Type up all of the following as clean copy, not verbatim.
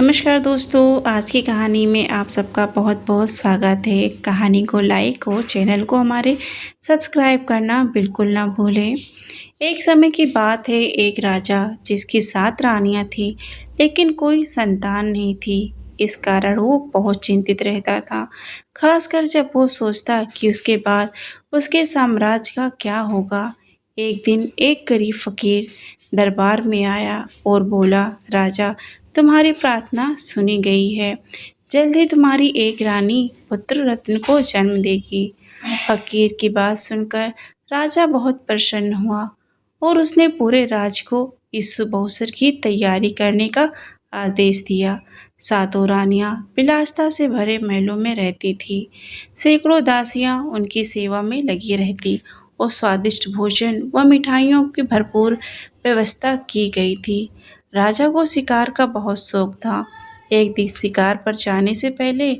नमस्कार दोस्तों, आज की कहानी में आप सबका बहुत बहुत स्वागत है। कहानी को लाइक और चैनल को हमारे सब्सक्राइब करना बिल्कुल ना भूलें। एक समय की बात है, एक राजा जिसकी 7 रानियां थीं, लेकिन कोई संतान नहीं थी। इस कारण वो बहुत चिंतित रहता था, खासकर जब वो सोचता कि उसके बाद उसके साम्राज्य का क्या होगा। एक दिन एक गरीब फकीर दरबार में आया और बोला, राजा, तुम्हारी प्रार्थना सुनी गई है। जल्द ही तुम्हारी एक रानी पुत्र रत्न को जन्म देगी। फकीर की बात सुनकर राजा बहुत प्रसन्न हुआ और उसने पूरे राज को इस शुभ अवसर की तैयारी करने का आदेश दिया। 7 रानियां विलासिता से भरे महलों में रहती थी। सैकड़ों दासियां उनकी सेवा में लगी रहती और स्वादिष्ट भोजन व मिठाइयों की भरपूर व्यवस्था की गई थी। राजा को शिकार का बहुत शौक था। एक दिन शिकार पर जाने से पहले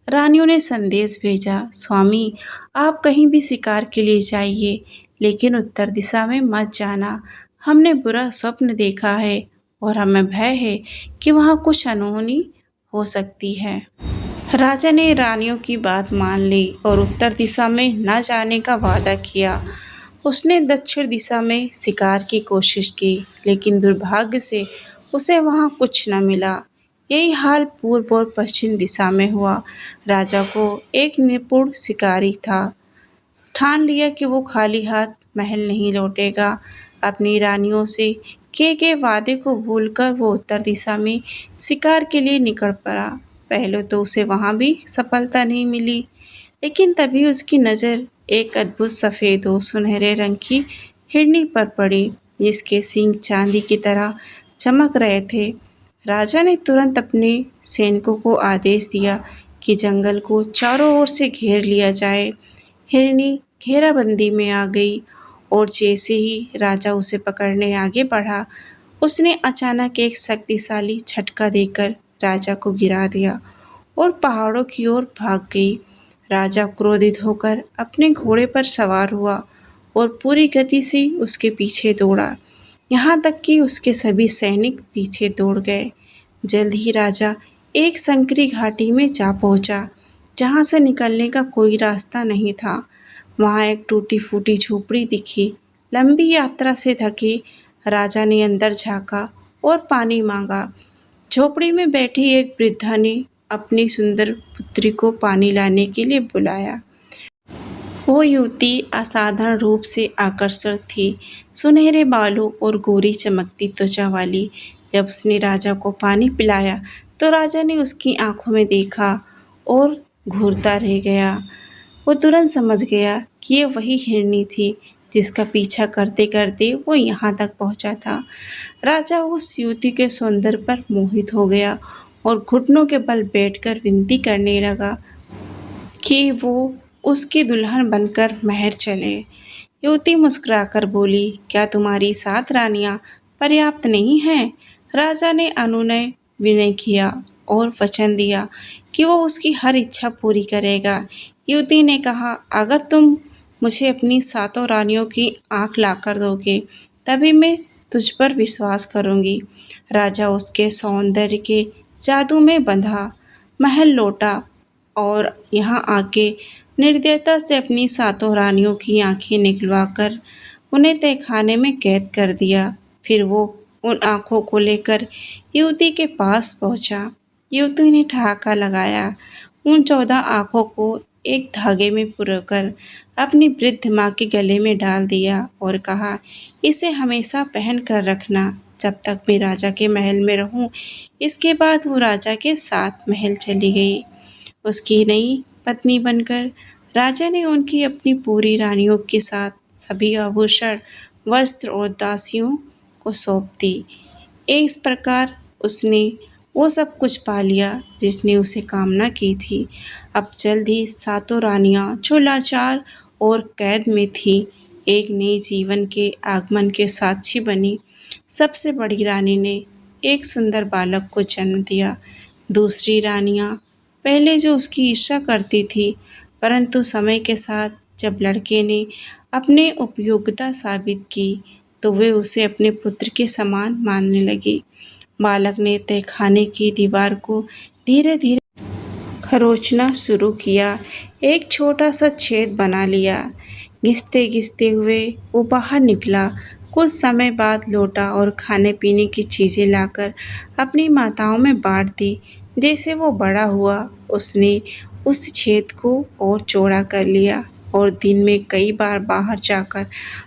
रानियों ने संदेश भेजा, स्वामी, आप कहीं भी शिकार के लिए जाइए, लेकिन उत्तर दिशा में मत जाना। हमने बुरा स्वप्न देखा है और हमें भय है कि वहाँ कुछ अनहोनी हो सकती है। राजा ने रानियों की बात मान ली और उत्तर दिशा में न जाने का वादा किया। उसने दक्षिण दिशा में शिकार की कोशिश की, लेकिन दुर्भाग्य से उसे वहाँ कुछ न मिला। यही हाल पूर्व और पश्चिम दिशा में हुआ। राजा को एक निपुण शिकारी था। ठान लिया कि वो खाली हाथ महल नहीं लौटेगा। अपनी रानियों से किए गए वादे को भूलकर वो उत्तर दिशा में शिकार के लिए निकल पड़ा। पहले तो उसे वहाँ भी सफलता नहीं मिली, लेकिन तभी उसकी नज़र एक अद्भुत सफ़ेद और सुनहरे रंग की हिरनी पर पड़ी, जिसके सींग चांदी की तरह चमक रहे थे। राजा ने तुरंत अपने सैनिकों को आदेश दिया कि जंगल को चारों ओर से घेर लिया जाए। हिरनी घेराबंदी में आ गई और जैसे ही राजा उसे पकड़ने आगे बढ़ा, उसने अचानक एक शक्तिशाली झटका देकर राजा को गिरा दिया और पहाड़ों की ओर भाग गई। राजा क्रोधित होकर अपने घोड़े पर सवार हुआ और पूरी गति से उसके पीछे दौड़ा, यहाँ तक कि उसके सभी सैनिक पीछे दौड़ गए। जल्द ही राजा एक संकरी घाटी में जा पहुंचा, जहाँ से निकलने का कोई रास्ता नहीं था। वहाँ एक टूटी फूटी झोपड़ी दिखी। लंबी यात्रा से थके राजा ने अंदर झांका और पानी मांगा। झोपड़ी में बैठी एक वृद्धा ने अपनी सुंदर पुत्री को पानी लाने के लिए बुलाया। वो युवती असाधारण रूप से आकर्षक थी, सुनहरे बालों और गोरी चमकती त्वचा वाली। जब उसने राजा को पानी पिलाया तो राजा ने उसकी आंखों में देखा और घूरता रह गया। वो तुरंत समझ गया कि ये वही हिरनी थी जिसका पीछा करते करते वो यहाँ तक पहुँचा था। राजा उस युवती के सौंदर्य पर मोहित हो गया और घुटनों के बल बैठकर विनती करने लगा कि वो उसकी दुल्हन बनकर महल चले। युवती मुस्कुराकर बोली, क्या तुम्हारी 7 रानियां पर्याप्त नहीं हैं? राजा ने अनुनय विनय किया और वचन दिया कि वो उसकी हर इच्छा पूरी करेगा। युवती ने कहा, अगर तुम मुझे अपनी 7 रानियों की आंख लाकर दोगे, तभी मैं तुझ पर विश्वास करूंगी। राजा उसके सौंदर्य के जादू में बंधा महल लौटा और यहाँ आके निर्दयता से अपनी 7 रानियों की आंखें निकलवाकर उन्हें तहखाने में कैद कर दिया। फिर वो उन आंखों को लेकर युवती के पास पहुंचा। युवती ने ठहाका लगाया, उन 14 आंखों को एक धागे में पुरोकर अपनी वृद्ध माँ के गले में डाल दिया और कहा, इसे हमेशा पहन कर रखना जब तक मैं राजा के महल में रहूं। इसके बाद वो राजा के साथ महल चली गई। उसकी नई पत्नी बनकर राजा ने उनकी अपनी पूरी रानियों के साथ सभी आभूषण, वस्त्र और दासियों को सौंप दी। इस प्रकार उसने वो सब कुछ पा लिया जिसने उसे कामना की थी। अब जल्द ही 7 रानियां जो लाचार और कैद में थी, एक नए जीवन के आगमन के साक्षी बनी। सबसे बड़ी रानी ने एक सुंदर बालक को जन्म दिया। दूसरी रानियां पहले जो उसकी ईर्ष्या करती थी, परंतु समय के साथ जब लड़के ने अपने उपयोगिता साबित की तो वे उसे अपने पुत्र के समान मानने लगी। बालक ने तहखाने की दीवार को धीरे धीरे खरोंचना शुरू किया। एक छोटा सा छेद बना लिया। घिसते घिसते हुए वो बाहर निकला। कुछ समय बाद लौटा और खाने पीने की चीज़ें लाकर अपनी माताओं में बांट दी। जैसे वो बड़ा हुआ उसने उस छेद को और चौड़ा कर लिया और दिन में कई बार बाहर जाकर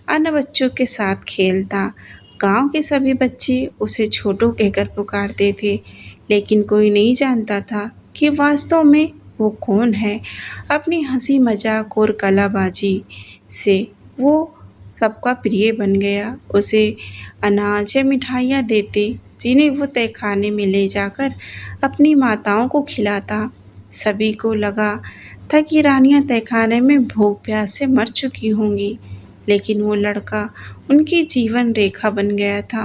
अन्य बच्चों के साथ खेलता। गांव के सभी बच्चे उसे छोटू कहकर पुकारते थे, लेकिन कोई नहीं जानता था कि वास्तव में वो कौन है। अपनी हंसी मजाक और कलाबाजी से वो सबका प्रिय बन गया। उसे अनाज या मिठाइयाँ देते, जिन्हें वो तहखाने में ले जाकर अपनी माताओं को खिलाता। सभी को लगा था कि रानियां तहखाने में भूख प्यास से मर चुकी होंगी, लेकिन वो लड़का उनकी जीवन रेखा बन गया था।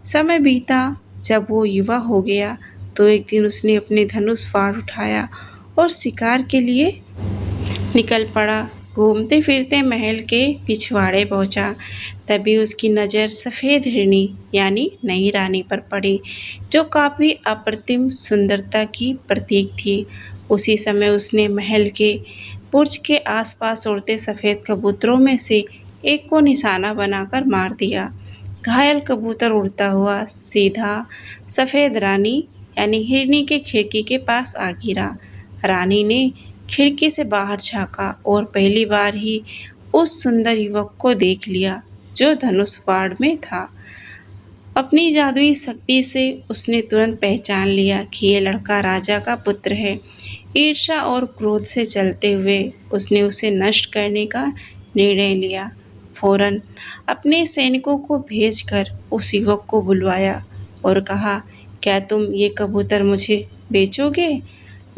समय बीता। जब वो युवा हो गया तो एक दिन उसने अपने धनुष फाड़ उठाया और शिकार के लिए निकल पड़ा। घूमते फिरते महल के पिछवाड़े पहुंचा। तभी उसकी नज़र सफ़ेद हिरनी यानी नई रानी पर पड़ी, जो काफ़ी अप्रतिम सुंदरता की प्रतीक थी। उसी समय उसने महल के बुर्ज के आसपास उड़ते सफ़ेद कबूतरों में से एक को निशाना बनाकर मार दिया। घायल कबूतर उड़ता हुआ सीधा सफ़ेद रानी यानी हिरनी के खिड़की के पास आ गिरा। रानी ने खिड़की से बाहर झांका और पहली बार ही उस सुंदर युवक को देख लिया जो धनुष बाण में था। अपनी जादुई शक्ति से उसने तुरंत पहचान लिया कि ये लड़का राजा का पुत्र है। ईर्ष्या और क्रोध से चलते हुए उसने उसे नष्ट करने का निर्णय लिया। फौरन अपने सैनिकों को भेजकर उस युवक को बुलवाया और कहा, क्या तुम ये कबूतर मुझे बेचोगे?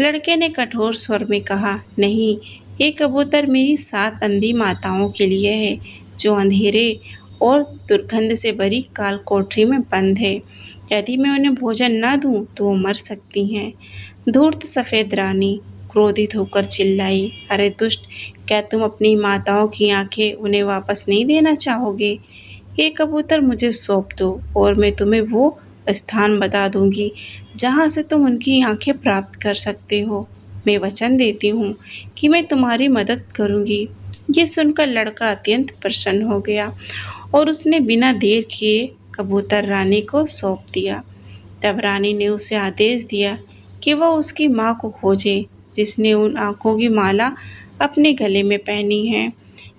लड़के ने कठोर स्वर में कहा, नहीं, ये कबूतर मेरी 7 अंधी माताओं के लिए है, जो अंधेरे और दुर्गंध से भरी काल कोठरी में बंद है। यदि मैं उन्हें भोजन न दूं तो वो मर सकती हैं। धूर्त सफ़ेद रानी क्रोधित होकर चिल्लाई, अरे दुष्ट, क्या तुम अपनी माताओं की आंखें उन्हें वापस नहीं देना चाहोगे? ये कबूतर मुझे सौंप दो और मैं तुम्हें वो स्थान बता दूंगी जहाँ से तुम उनकी आंखें प्राप्त कर सकते हो। मैं वचन देती हूँ कि मैं तुम्हारी मदद करूँगी। ये सुनकर लड़का अत्यंत प्रसन्न हो गया और उसने बिना देर किए कबूतर रानी को सौंप दिया। तब रानी ने उसे आदेश दिया कि वह उसकी माँ को खोजे, जिसने उन आँखों की माला अपने गले में पहनी है।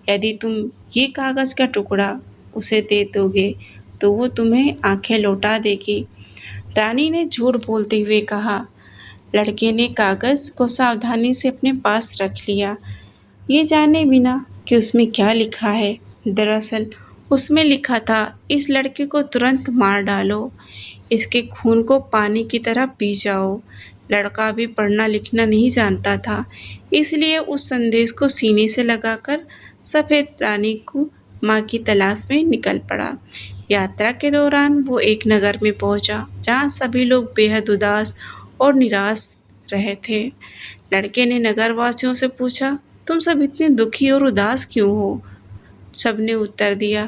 यदि तुम ये कागज़ का टुकड़ा उसे दे दोगे तो वो तुम्हें आंखें लौटा देगी। रानी ने झूठ बोलते हुए कहा। लड़के ने कागज़ को सावधानी से अपने पास रख लिया, ये जाने बिना कि उसमें क्या लिखा है। दरअसल उसमें लिखा था, इस लड़के को तुरंत मार डालो, इसके खून को पानी की तरह पी जाओ। लड़का भी पढ़ना लिखना नहीं जानता था, इसलिए उस संदेश को सीने से लगाकर सफ़ेद रानी को माँ की तलाश में निकल पड़ा। यात्रा के दौरान वो एक नगर में पहुंचा, जहाँ सभी लोग बेहद उदास और निराश रहे थे। लड़के ने नगरवासियों से पूछा, तुम सब इतने दुखी और उदास क्यों हो? सबने उत्तर दिया,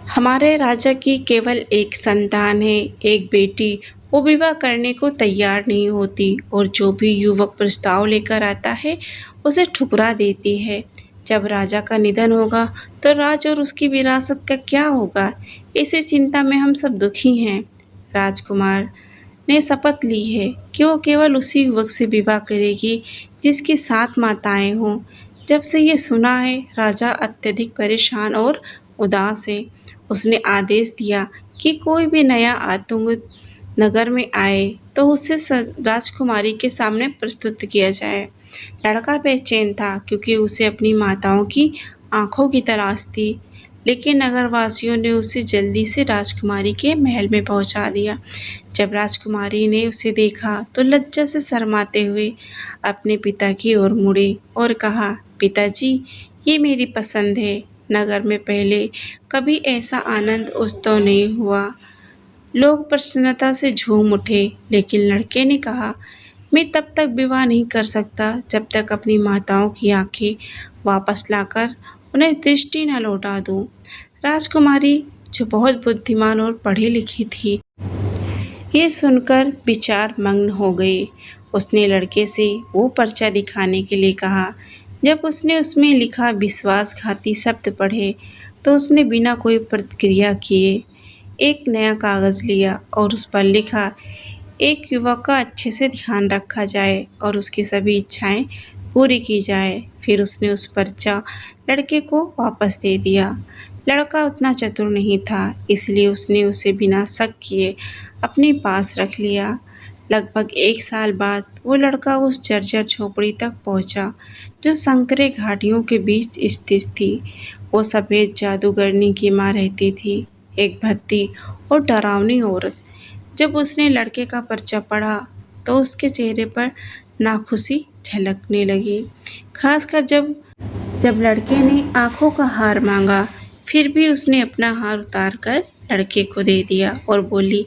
हमारे राजा की केवल एक संतान है, एक बेटी। वो विवाह करने को तैयार नहीं होती और जो भी युवक प्रस्ताव लेकर आता है उसे ठुकरा देती है। जब राजा का निधन होगा तो राज और उसकी विरासत का क्या होगा? इसी चिंता में हम सब दुखी हैं। राजकुमार ने शपथ ली है कि वो केवल उसी युवक से विवाह करेगी जिसकी 7 माताएं हों। जब से ये सुना है, राजा अत्यधिक परेशान और उदास है। उसने आदेश दिया कि कोई भी नया आतंक नगर में आए तो उसे राजकुमारी के सामने प्रस्तुत किया जाए। लड़का बेचैन था क्योंकि उसे अपनी माताओं की आंखों की तलाश थी, लेकिन नगरवासियों ने उसे जल्दी से राजकुमारी के महल में पहुंचा दिया। जब राजकुमारी ने उसे देखा तो लज्जा से शर्माते हुए अपने पिता की ओर मुड़ी और कहा, पिताजी, ये मेरी पसंद है। नगर में पहले कभी ऐसा आनंद उत्सव नहीं हुआ। लोग प्रसन्नता से झूम उठे, लेकिन लड़के ने कहा, मैं तब तक विवाह नहीं कर सकता जब तक अपनी माताओं की आंखें वापस लाकर उन्हें दृष्टि न लौटा दूं। राजकुमारी, जो बहुत बुद्धिमान और पढ़ी लिखी थी, ये सुनकर विचार मग्न हो गई। उसने लड़के से वो पर्चा दिखाने के लिए कहा। जब उसने उसमें लिखा विश्वासघाती शब्द पढ़े तो उसने बिना कोई प्रतिक्रिया किए एक नया कागज़ लिया और उस पर लिखा, एक युवक का अच्छे से ध्यान रखा जाए और उसकी सभी इच्छाएं पूरी की जाए। फिर उसने उस पर्चा लड़के को वापस दे दिया। लड़का उतना चतुर नहीं था, इसलिए उसने उसे बिना शक किए अपने पास रख लिया। लगभग 1 साल बाद वो लड़का उस जर्जर झोपड़ी तक पहुंचा, जो संकरे घाटियों के बीच स्थित थी। वो सफ़ेद जादूगरनी की माँ रहती थी, एक भद्दी और डरावनी औरत। जब उसने लड़के का पर्चा पढ़ा तो उसके चेहरे पर नाखुशी झलकने लगी, खासकर जब जब लड़के ने आंखों का हार मांगा। फिर भी उसने अपना हार उतारकर लड़के को दे दिया और बोली,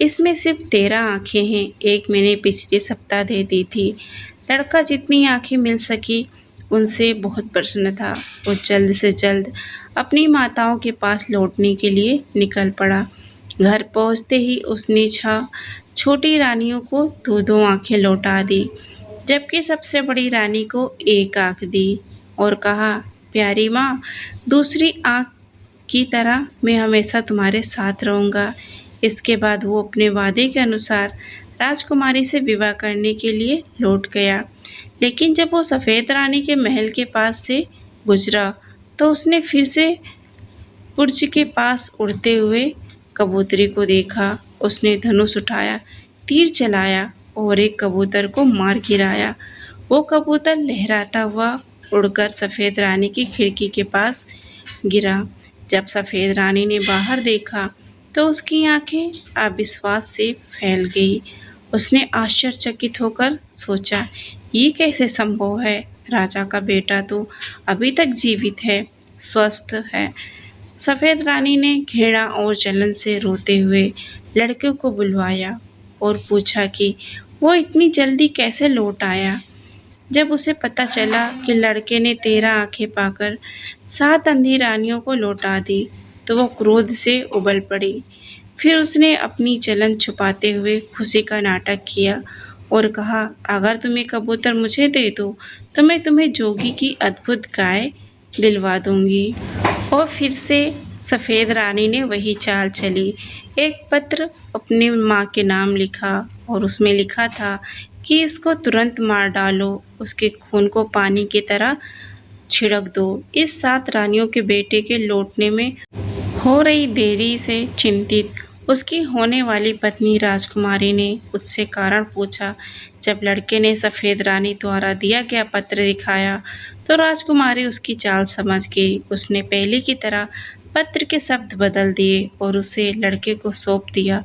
इसमें सिर्फ 13 आंखें हैं, एक मैंने पिछले सप्ताह दे दी थी। लड़का जितनी आंखें मिल सकी उनसे बहुत प्रसन्न था। वो जल्द से जल्द अपनी माताओं के पास लौटने के लिए निकल पड़ा। घर पहुंचते ही उसने छोटी रानियों को दो दो आंखें लौटा दी, जबकि सबसे बड़ी रानी को एक आंख दी और कहा, प्यारी माँ, दूसरी आंख की तरह मैं हमेशा तुम्हारे साथ रहूँगा। इसके बाद वो अपने वादे के अनुसार राजकुमारी से विवाह करने के लिए लौट गया। लेकिन जब वो सफ़ेद रानी के महल के पास से गुजरा तो उसने फिर से बुर्ज के पास उड़ते हुए कबूतरी को देखा। उसने धनुष उठाया, तीर चलाया और एक कबूतर को मार गिराया। वो कबूतर लहराता हुआ उड़कर सफ़ेद रानी की खिड़की के पास गिरा। जब सफ़ेद रानी ने बाहर देखा तो उसकी आंखें अविश्वास से फैल गई। उसने आश्चर्यचकित होकर सोचा, ये कैसे संभव है? राजा का बेटा तो अभी तक जीवित है, स्वस्थ है। सफ़ेद रानी ने घृणा और जलन से रोते हुए लड़के को बुलवाया और पूछा कि वो इतनी जल्दी कैसे लौट आया। जब उसे पता चला कि लड़के ने 13 आंखें पाकर 7 अंधी रानियों को लौटा दी तो वो क्रोध से उबल पड़ी। फिर उसने अपनी जलन छुपाते हुए खुशी का नाटक किया और कहा, अगर तुम ये कबूतर मुझे दे दो तो मैं तुम्हें जोगी की अद्भुत गाय दिलवा दूंगी। और फिर से सफ़ेद रानी ने वही चाल चली। एक पत्र अपनी माँ के नाम लिखा और उसमें लिखा था कि इसको तुरंत मार डालो, उसके खून को पानी की तरह छिड़क दो। इस 7 रानियों के बेटे के लौटने में हो रही देरी से चिंतित उसकी होने वाली पत्नी राजकुमारी ने उससे कारण पूछा। जब लड़के ने सफ़ेद रानी द्वारा दिया गया पत्र दिखाया तो राजकुमारी उसकी चाल समझ गई। उसने पहले की तरह पत्र के शब्द बदल दिए और उसे लड़के को सौंप दिया।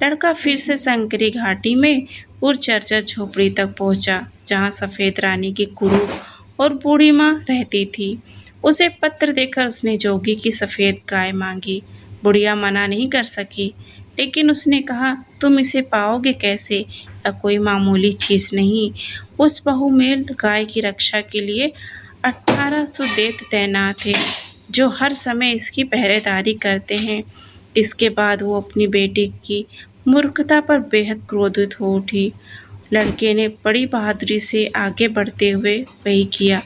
लड़का फिर से संकरी घाटी में उर चर्चा झोपड़ी तक पहुंचा, जहां सफ़ेद रानी की कुरूप और बूढ़ी माँ रहती थी। उसे पत्र देकर उसने जोगी की सफ़ेद गाय मांगी। बुढ़िया मना नहीं कर सकी, लेकिन उसने कहा, तुम इसे पाओगे कैसे? यह कोई मामूली चीज़ नहीं। उस बहुमेल गाय की रक्षा के लिए 1800 दैत्य तैनात हैं, जो हर समय इसकी पहरेदारी करते हैं। इसके बाद वो अपनी बेटी की मूर्खता पर बेहद क्रोधित हो उठी। लड़के ने बड़ी बहादुरी से आगे बढ़ते हुए वही किया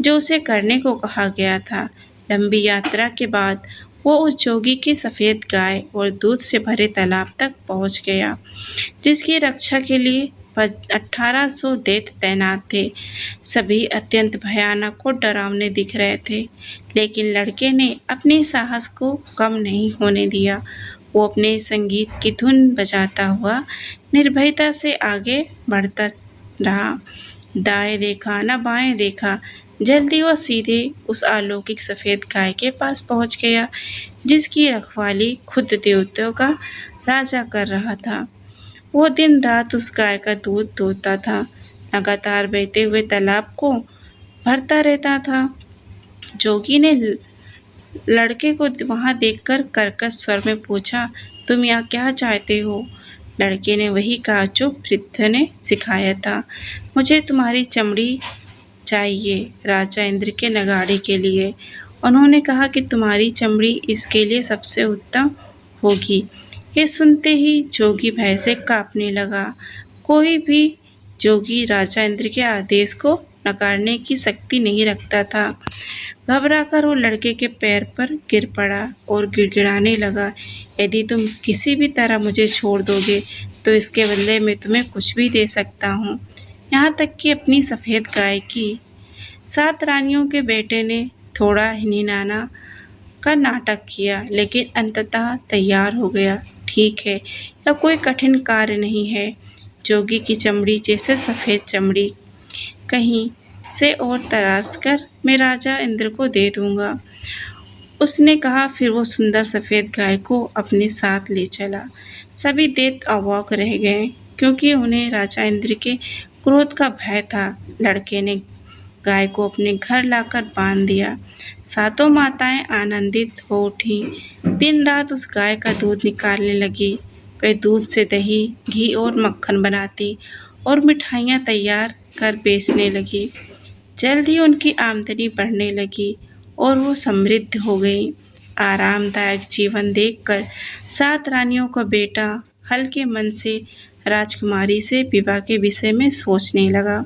जो उसे करने को कहा गया था। लंबी यात्रा के बाद वो उस जोगी की सफ़ेद गाय और दूध से भरे तालाब तक पहुंच गया, जिसकी रक्षा के लिए 1800 दैत्य तैनात थे। सभी अत्यंत भयानक और डरावने दिख रहे थे, लेकिन लड़के ने अपने साहस को कम नहीं होने दिया। वो अपने संगीत की धुन बजाता हुआ निर्भयता से आगे बढ़ता रहा। दाएं देखा न बाएं देखा, जल्दी वह सीधे उस अलौकिक सफ़ेद गाय के पास पहुंच गया, जिसकी रखवाली खुद देवताओं का राजा कर रहा था। वो दिन रात उस गाय का दूध दूहता था, लगातार बहते हुए तालाब को भरता रहता था। जोगी ने लड़के को वहां देखकर कर्कश स्वर में पूछा, तुम यहाँ क्या चाहते हो? लड़के ने वही कहा जो वृद्ध ने सिखाया था, मुझे तुम्हारी चमड़ी चाहिए राजा इंद्र के नगाड़े के लिए। उन्होंने कहा कि तुम्हारी चमड़ी इसके लिए सबसे उत्तम होगी। ये सुनते ही जोगी भय से कांपने लगा। कोई भी जोगी राजा इंद्र के आदेश को नकारने की शक्ति नहीं रखता था। घबराकर वो लड़के के पैर पर गिर पड़ा और गिड़गिड़ाने लगा, यदि तुम किसी भी तरह मुझे छोड़ दोगे तो इसके बदले में तुम्हें कुछ भी दे सकता हूँ, यहाँ तक कि अपनी सफ़ेद गाय की। 7 रानियों के बेटे ने थोड़ा हिनहिनाना का नाटक किया, लेकिन अंततः तैयार हो गया। ठीक है, यह कोई कठिन कार्य नहीं है। जोगी की चमड़ी जैसे सफ़ेद चमड़ी कहीं से और तराश कर मैं राजा इंद्र को दे दूंगा, उसने कहा। फिर वो सुंदर सफ़ेद गाय को अपने साथ ले चला। सभी दैत्य अवाक रह गए, क्योंकि उन्हें राजा इंद्र के क्रोध का भय था। लड़के ने गाय को अपने घर लाकर बांध दिया। सातों माताएं आनंदित हो उठी। दिन रात उस गाय का दूध निकालने लगी। वे दूध से दही, घी और मक्खन बनाती और मिठाइयाँ तैयार कर बेचने लगी। जल्द ही उनकी आमदनी बढ़ने लगी और वो समृद्ध हो गई। आरामदायक जीवन देखकर 7 रानियों का बेटा हल्के मन से राजकुमारी से विवाह के विषय में सोचने लगा।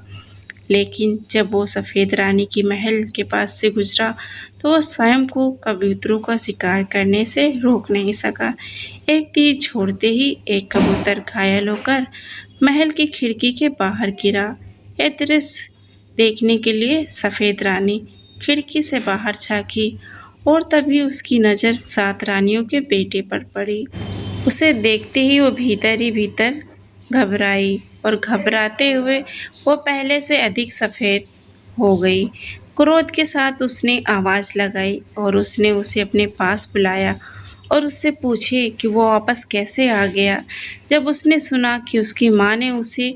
लेकिन जब वो सफ़ेद रानी की महल के पास से गुजरा तो वो स्वयं को कबूतरों का शिकार करने से रोक नहीं सका। एक तीर छोड़ते ही एक कबूतर घायल होकर महल की खिड़की के बाहर गिरा। यह दृश्य देखने के लिए सफ़ेद रानी खिड़की से बाहर झांकी और तभी उसकी नज़र 7 रानियों के बेटे पर पड़ी। उसे देखते ही वो भीतर ही भीतर घबराई और घबराते हुए वो पहले से अधिक सफ़ेद हो गई। क्रोध के साथ उसने आवाज़ लगाई और उसने उसे अपने पास बुलाया और उससे पूछे कि वो वापस कैसे आ गया। जब उसने सुना कि उसकी माँ ने उसे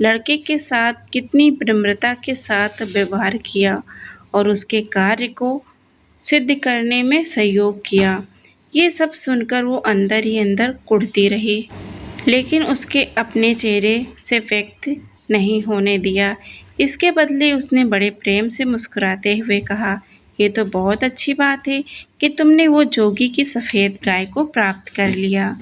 लड़के के साथ कितनी विनम्रता के साथ व्यवहार किया और उसके कार्य को सिद्ध करने में सहयोग किया, ये सब सुनकर वो अंदर ही अंदर कुढ़ती रही, लेकिन उसके अपने चेहरे से व्यक्त नहीं होने दिया। इसके बदले उसने बड़े प्रेम से मुस्कुराते हुए कहा, ये तो बहुत अच्छी बात है कि तुमने वो जोगी की सफ़ेद गाय को प्राप्त कर लिया।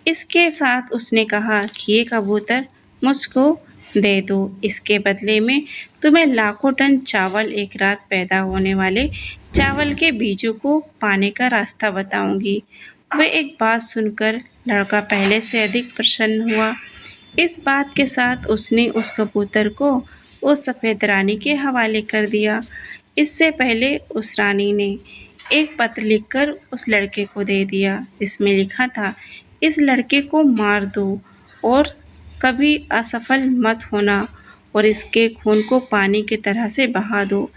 इसके साथ उसने कहा कि ये कबूतर मुझको दे दो, इसके बदले में तुम्हें लाखों टन चावल एक रात पैदा होने वाले चावल के बीजों को पाने का रास्ता बताऊंगी। वे एक बात सुनकर लड़का पहले से अधिक प्रसन्न हुआ। इस बात के साथ उसने उस कबूतर को उस सफ़ेद रानी के हवाले कर दिया। इससे पहले उस रानी ने एक पत्र लिखकर उस लड़के को दे दिया, जिसमें लिखा था, इस लड़के को मार दो और कभी असफल मत होना और इसके खून को पानी की तरह से बहा दो।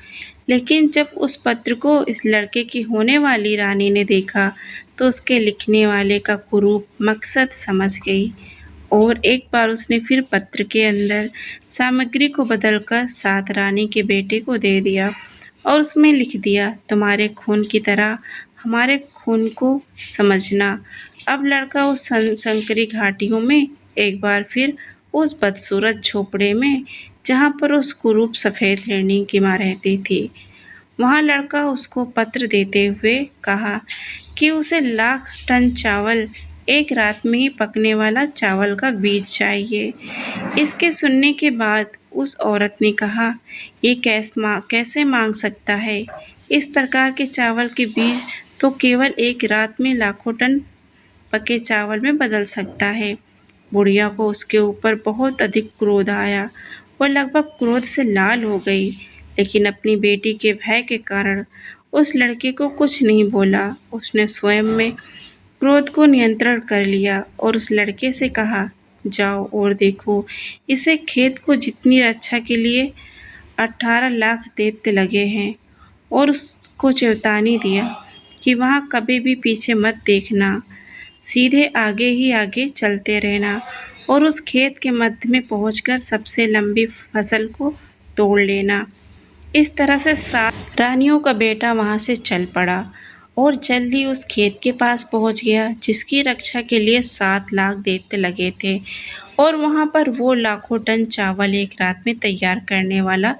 लेकिन जब उस पत्र को इस लड़के की होने वाली रानी ने देखा तो उसके लिखने वाले का कुरूप मकसद समझ गई और एक बार उसने फिर पत्र के अंदर सामग्री को बदलकर 7 रानी के बेटे को दे दिया और उसमें लिख दिया, तुम्हारे खून की तरह हमारे खून को समझना। अब लड़का उस संकरी घाटियों में एक बार फिर उस बदसूरत झोपड़े में, जहाँ पर उस कुरूप सफ़ेद हिरनी की माँ रहती थी, वहाँ लड़का उसको पत्र देते हुए कहा कि उसे लाख टन चावल एक रात में ही पकने वाला चावल का बीज चाहिए। इसके सुनने के बाद उस औरत ने कहा, ये कैसे मांग सकता है? इस प्रकार के चावल के बीज तो केवल एक रात में लाखों टन पके चावल में बदल सकता है। बुढ़िया को उसके ऊपर बहुत अधिक क्रोध आया। वह लगभग क्रोध से लाल हो गई, लेकिन अपनी बेटी के भय के कारण उस लड़के को कुछ नहीं बोला। उसने स्वयं में क्रोध को नियंत्रण कर लिया और उस लड़के से कहा, जाओ और देखो, इसे खेत को जितनी रक्षा के लिए 18 लाख दैत्य लगे हैं, और उसको चेतावनी दिया कि वहाँ कभी भी पीछे मत देखना, सीधे आगे ही आगे चलते रहना और उस खेत के मध्य में पहुंचकर सबसे लंबी फसल को तोड़ लेना। इस तरह से 7 रानियों का बेटा वहाँ से चल पड़ा और जल्दी उस खेत के पास पहुँच गया, जिसकी रक्षा के लिए 7 लाख दैत्य लगे थे और वहाँ पर वो लाखों टन चावल एक रात में तैयार करने वाला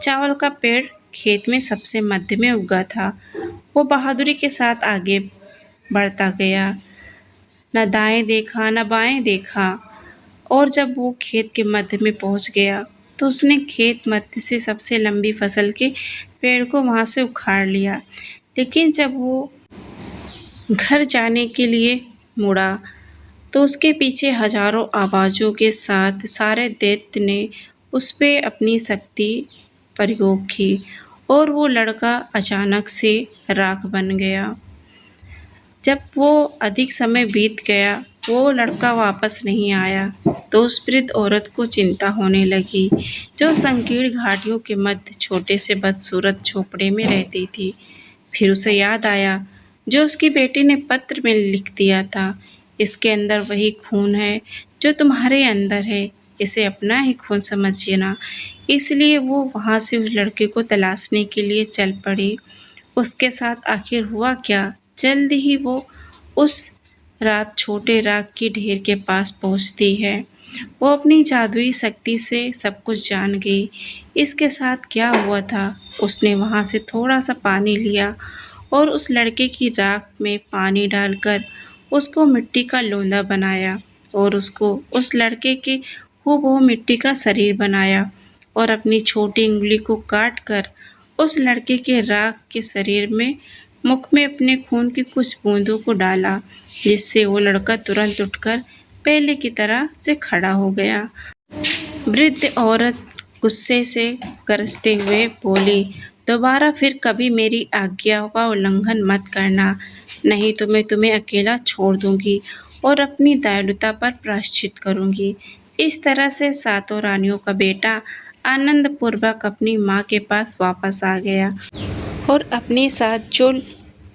चावल का पेड़ खेत में सबसे मध्य में उगा था। वो बहादुरी के साथ आगे बढ़ता गया। न दाएं देखा न बाएं देखा। और जब वो खेत के मध्य में पहुंच गया तो उसने खेत मध्य से सबसे लंबी फसल के पेड़ को वहां से उखाड़ लिया। लेकिन जब वो घर जाने के लिए मुड़ा तो उसके पीछे हजारों आवाज़ों के साथ सारे दैत्य ने उस पे अपनी शक्ति प्रयोग की और वो लड़का अचानक से राख बन गया। जब वो अधिक समय बीत गया, वो लड़का वापस नहीं आया, तो उस वृद्ध औरत को चिंता होने लगी, जो संकीर्ण घाटियों के मध्य छोटे से बदसूरत झोपड़े में रहती थी। फिर उसे याद आया जो उसकी बेटी ने पत्र में लिख दिया था, इसके अंदर वही खून है जो तुम्हारे अंदर है, इसे अपना ही खून समझना। इसलिए वो वहां से उस लड़के को तलाशने के लिए चल पड़ी। उसके साथ आखिर हुआ क्या? जल्द ही वो उस रात छोटे राग की ढेर के पास पहुंचती है। वो अपनी जादुई शक्ति से सब कुछ जान गई। इसके साथ क्या हुआ था? उसने वहां से थोड़ा सा पानी लिया और उस लड़के की राख में पानी डालकर उसको मिट्टी का लोंदा बनाया और उसको उस लड़के के हूबहू मिट्टी का शरीर बनाया और अपनी छोटी उंगली को काट कर उस लड़के के राख के शरीर में मुख में अपने खून की कुछ बूंदों को डाला, जिससे वो लड़का तुरंत उठकर पहले की तरह से खड़ा हो गया। वृद्ध औरत गुस्से से गरजते हुए बोली, दोबारा फिर कभी मेरी आज्ञा का उल्लंघन मत करना, नहीं तो मैं तुम्हें अकेला छोड़ दूंगी और अपनी दयालुता पर प्रायश्चित करूंगी। इस तरह से सातों रानियों का बेटा आनंद पूर्वक अपनी माँ के पास वापस आ गया और अपने साथ जो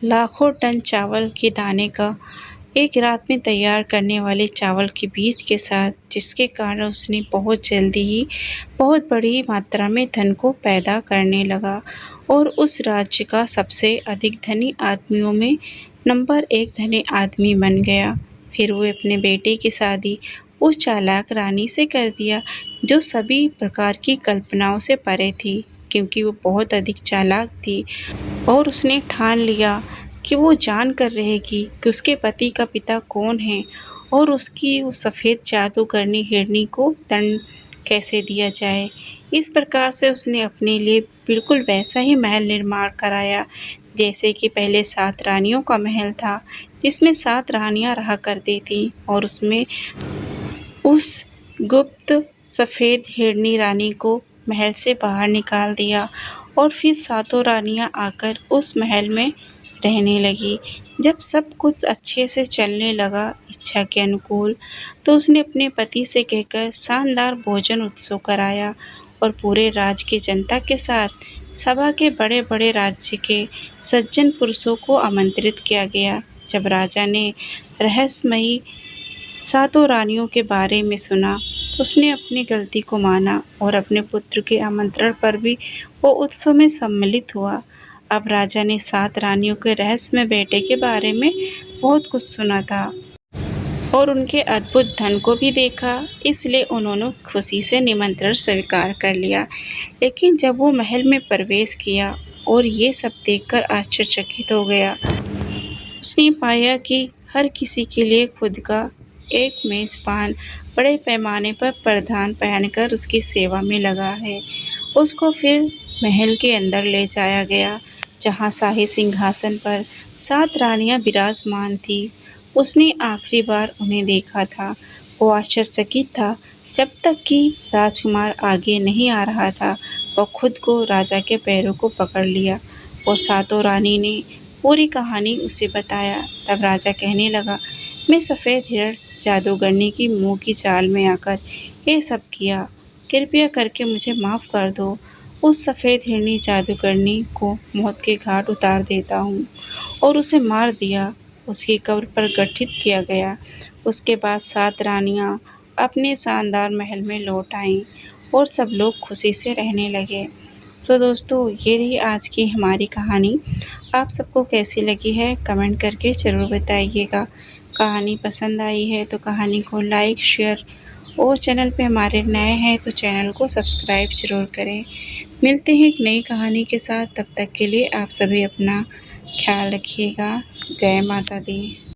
लाखों टन चावल के दाने का एक रात में तैयार करने वाले चावल के बीज के साथ, जिसके कारण उसने बहुत जल्दी ही बहुत बड़ी मात्रा में धन को पैदा करने लगा और उस राज्य का सबसे अधिक धनी आदमियों में नंबर 1 धनी आदमी बन गया। फिर वो अपने बेटे की शादी उस चालाक रानी से कर दिया, जो सभी प्रकार की कल्पनाओं से परे थी, क्योंकि वो बहुत अधिक चालाक थी और उसने ठान लिया कि वो जान कर रहेगी कि उसके पति का पिता कौन है और उसकी वो सफ़ेद जादूगरनी हिरनी को दंड कैसे दिया जाए। इस प्रकार से उसने अपने लिए बिल्कुल वैसा ही महल निर्माण कराया जैसे कि पहले 7 रानियों का महल था, जिसमें 7 रानियां रहा करती थीं और उसमें उस गुप्त सफ़ेद हिरनी रानी को महल से बाहर निकाल दिया और फिर सातों रानियां आकर उस महल में रहने लगी। जब सब कुछ अच्छे से चलने लगा इच्छा के अनुकूल, तो उसने अपने पति से कहकर शानदार भोजन उत्सव कराया और पूरे राज्य की जनता के साथ सभा के बड़े बड़े राज्य के सज्जन पुरुषों को आमंत्रित किया गया। जब राजा ने रहस्यमयी सातों रानियों के बारे में सुना तो उसने अपनी गलती को माना और अपने पुत्र के आमंत्रण पर भी वो उत्सव में सम्मिलित हुआ। अब राजा ने 7 रानियों के रहस्यमय बेटे के बारे में बहुत कुछ सुना था और उनके अद्भुत धन को भी देखा, इसलिए उन्होंने खुशी से निमंत्रण स्वीकार कर लिया। लेकिन जब वो महल में प्रवेश किया और ये सब देखकर आश्चर्यचकित हो गया। उसने पाया कि हर किसी के लिए खुद का एक मेजबान बड़े पैमाने पर परिधान पहनकर उसकी सेवा में लगा है। उसको फिर महल के अंदर ले जाया गया, जहाँ शाही सिंहासन पर 7 रानियां विराजमान थी। उसने आखिरी बार उन्हें देखा था। वो आश्चर्यचकित था जब तक कि राजकुमार आगे नहीं आ रहा था। वो खुद को राजा के पैरों को पकड़ लिया और सातों रानी ने पूरी कहानी उसे बताया। तब राजा कहने लगा, मैं सफ़ेद हिरण जादूगरनी की मुंह की चाल में आकर ये सब किया, कृपया करके मुझे माफ़ कर दो। उस सफ़ेद हिरनी जादूगरनी को मौत के घाट उतार देता हूँ और उसे मार दिया। उसकी कब्र पर गठित किया गया। उसके बाद 7 रानियाँ अपने शानदार महल में लौट आईं और सब लोग खुशी से रहने लगे। सो दोस्तों, ये रही आज की हमारी कहानी। आप सबको कैसी लगी है कमेंट करके ज़रूर बताइएगा। कहानी पसंद आई है तो कहानी को लाइक शेयर और चैनल पे हमारे नए हैं तो चैनल को सब्सक्राइब ज़रूर करें। मिलते हैं एक नई कहानी के साथ, तब तक के लिए आप सभी अपना ख्याल रखिएगा। जय माता दी।